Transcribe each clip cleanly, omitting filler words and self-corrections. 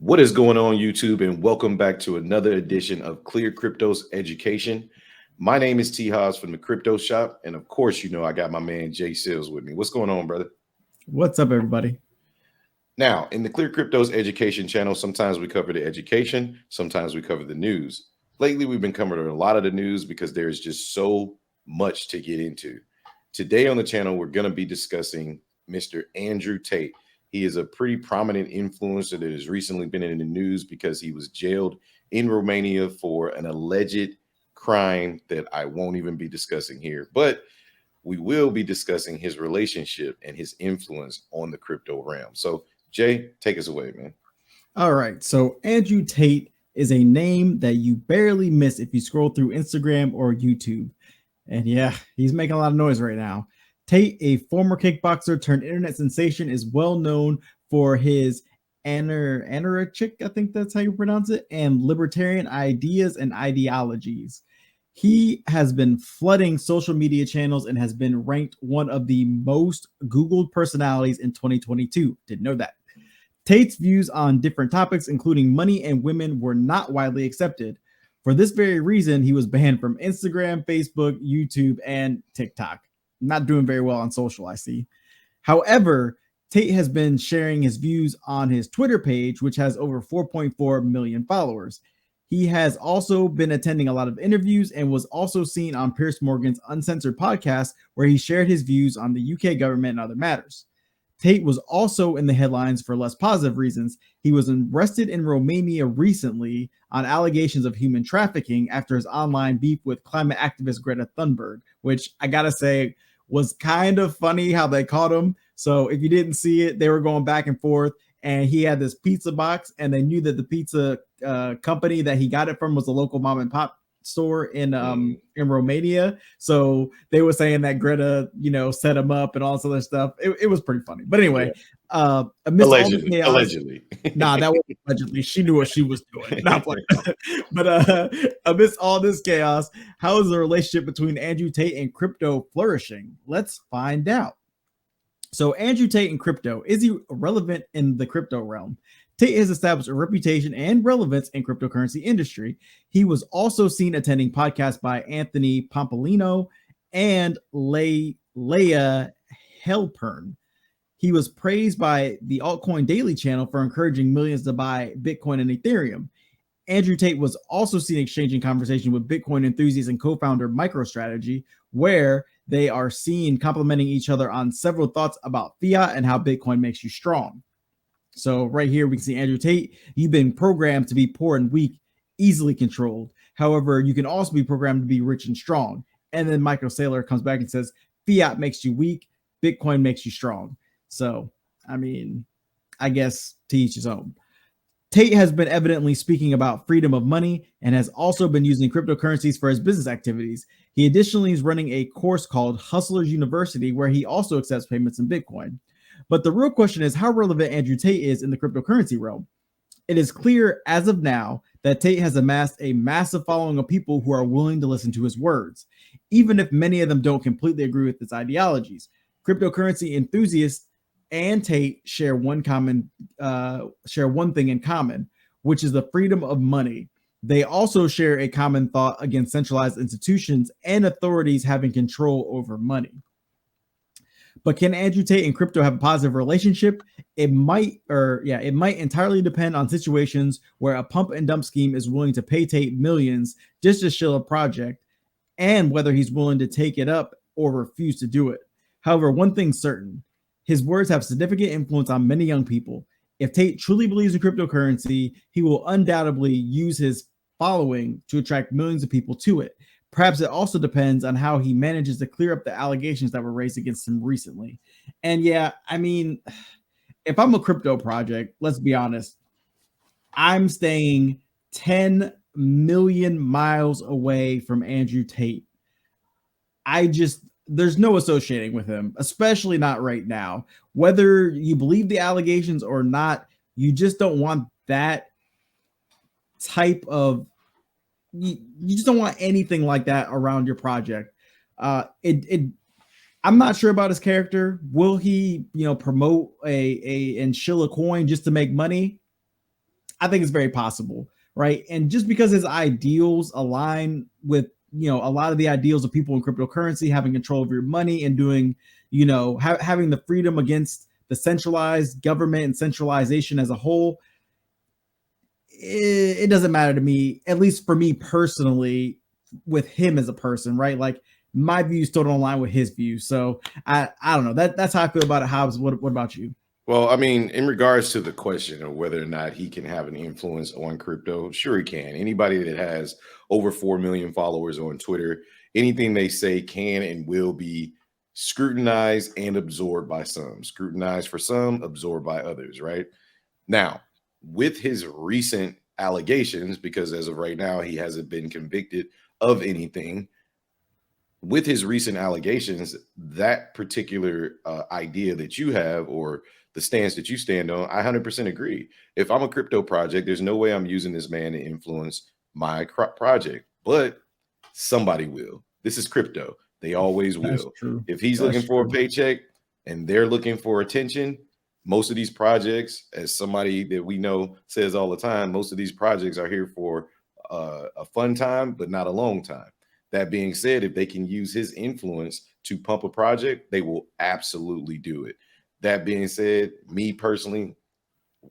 What is going on, YouTube? And welcome back to another edition of ClearCryptos Education. My name is T. Haas from the Crypto Shop. And of course, you know, I got my man Jay Sills with me. What's going on, brother? What's up, everybody? Now, in the ClearCryptos Education channel, sometimes we cover the education, sometimes we cover the news. Lately, we've been covering a lot of the news because there is just so much to get into. Today on the channel, we're going to be discussing Mr. Andrew Tate. He is a pretty prominent influencer that has recently been in the news because he was jailed in Romania for an alleged crime that I won't even be discussing here. But we will be discussing his relationship and his influence on the crypto realm. So, Jay, take us away, man. All right. So, Andrew Tate is a name that you barely miss if you scroll through Instagram or YouTube. And yeah, he's making a lot of noise right now. Tate, a former kickboxer turned internet sensation, is well known for his anorexic, I think that's how you pronounce it, and libertarian ideas and ideologies. He has been flooding social media channels and has been ranked one of the most Googled personalities in 2022. Didn't know that. Tate's views on different topics, including money and women, were not widely accepted. For this very reason, he was banned from Instagram, Facebook, YouTube, and TikTok. Not doing very well on social, I see. However, Tate has been sharing his views on his Twitter page, which has over 4.4 million followers. He has also been attending a lot of interviews and was also seen on Piers Morgan's Uncensored podcast, where he shared his views on the UK government and other matters. Tate was also in the headlines for less positive reasons. He was arrested in Romania recently on allegations of human trafficking after his online beef with climate activist Greta Thunberg, which I gotta say was kind of funny how they caught him. So if you didn't see it, they were going back and forth, and he had this pizza box, and they knew that the pizza company that he got it from was a local mom and pop store in Romania. So they were saying that Greta, set him up and all this other stuff. It was pretty funny. But anyway, amidst allegedly. Nah, that was allegedly. She knew what she was doing. Not like but amidst all this chaos, how is the relationship between Andrew Tate and crypto flourishing? Let's find out. So Andrew Tate and crypto, is he relevant in the crypto realm? Tate has established a reputation and relevance in cryptocurrency industry. He was also seen attending podcasts by Anthony Pompolino and Leia Helpern. He was praised by the Altcoin Daily channel for encouraging millions to buy Bitcoin and Ethereum. Andrew Tate was also seen exchanging conversation with Bitcoin enthusiast and co-founder MicroStrategy, where they are seen complimenting each other on several thoughts about fiat and how Bitcoin makes you strong. So right here, we can see Andrew Tate. You've been programmed to be poor and weak, easily controlled. However, you can also be programmed to be rich and strong. And then Michael Saylor comes back and says, fiat makes you weak, Bitcoin makes you strong. So, I mean, I guess to each his own. Tate has been evidently speaking about freedom of money and has also been using cryptocurrencies for his business activities. He additionally is running a course called Hustlers University, where he also accepts payments in Bitcoin. But the real question is how relevant Andrew Tate is in the cryptocurrency realm. It is clear as of now that Tate has amassed a massive following of people who are willing to listen to his words, even if many of them don't completely agree with his ideologies. Cryptocurrency enthusiasts and Tate share one thing in common, which is the freedom of money. They also share a common thought against centralized institutions and authorities having control over money. But can Andrew Tate and crypto have a positive relationship? It might entirely depend on situations where a pump and dump scheme is willing to pay Tate millions just to shill a project, and whether he's willing to take it up or refuse to do it. However, one thing's certain: his words have significant influence on many young people. If Tate truly believes in cryptocurrency, he will undoubtedly use his following to attract millions of people to it. Perhaps it also depends on how he manages to clear up the allegations that were raised against him recently. And yeah, I mean, if I'm a crypto project, let's be honest, I'm staying 10 million miles away from Andrew Tate. There's no associating with him, especially not right now. Whether you believe the allegations or not, you just don't want that type of, you just don't want anything like that around your project. I'm not sure about his character. Will he, promote and shill a coin just to make money? I think it's very possible, right? And just because his ideals align with, you know, a lot of the ideals of people in cryptocurrency, having control of your money and doing, you know, having the freedom against the centralized government and centralization as a whole, it doesn't matter to me, at least for me personally, with him as a person, right? Like my views still don't align with his views. So I don't know. That's how I feel about it. Hobbs, what about you? Well, I mean, in regards to the question of whether or not he can have an influence on crypto, sure he can. Anybody that has over 4 million followers on Twitter, anything they say can and will be scrutinized and absorbed by some. Scrutinized for some, absorbed by others, right? Now, with his recent allegations, because as of right now, he hasn't been convicted of anything. With his recent allegations, that particular idea that you have, or the stance that you stand on, I 100% agree. If I'm a crypto project, there's no way I'm using this man to influence my project, but somebody will. This is crypto. They always That's will. true. If he's That's looking for a true. paycheck and they're looking for attention, most of these projects, as somebody that we know says all the time, most of these projects are here for a fun time, but not a long time. That being said, if they can use his influence to pump a project, they will absolutely do it. That being said, me personally,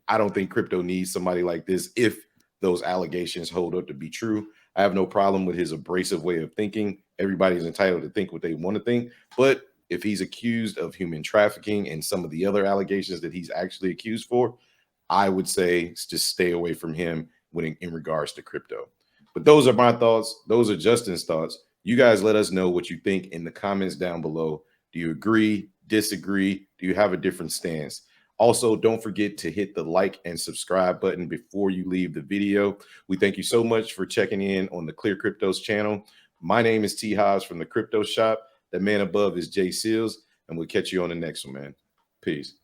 I don't think crypto needs somebody like this if those allegations hold up to be true. I have no problem with his abrasive way of thinking. Everybody's entitled to think what they want to think. But if he's accused of human trafficking and some of the other allegations that he's actually accused for, I would say just stay away from him when in regards to crypto. But those are my thoughts. Those are Justin's thoughts. You guys let us know what you think in the comments down below. Do you agree, disagree? Do you have a different stance? Also, don't forget to hit the like and subscribe button before you leave the video. We thank you so much for checking in on the ClearCryptos channel. My name is T. Hobbs from the Crypto Shop. The man above is Jay Seals, and we'll catch you on the next one, man. Peace.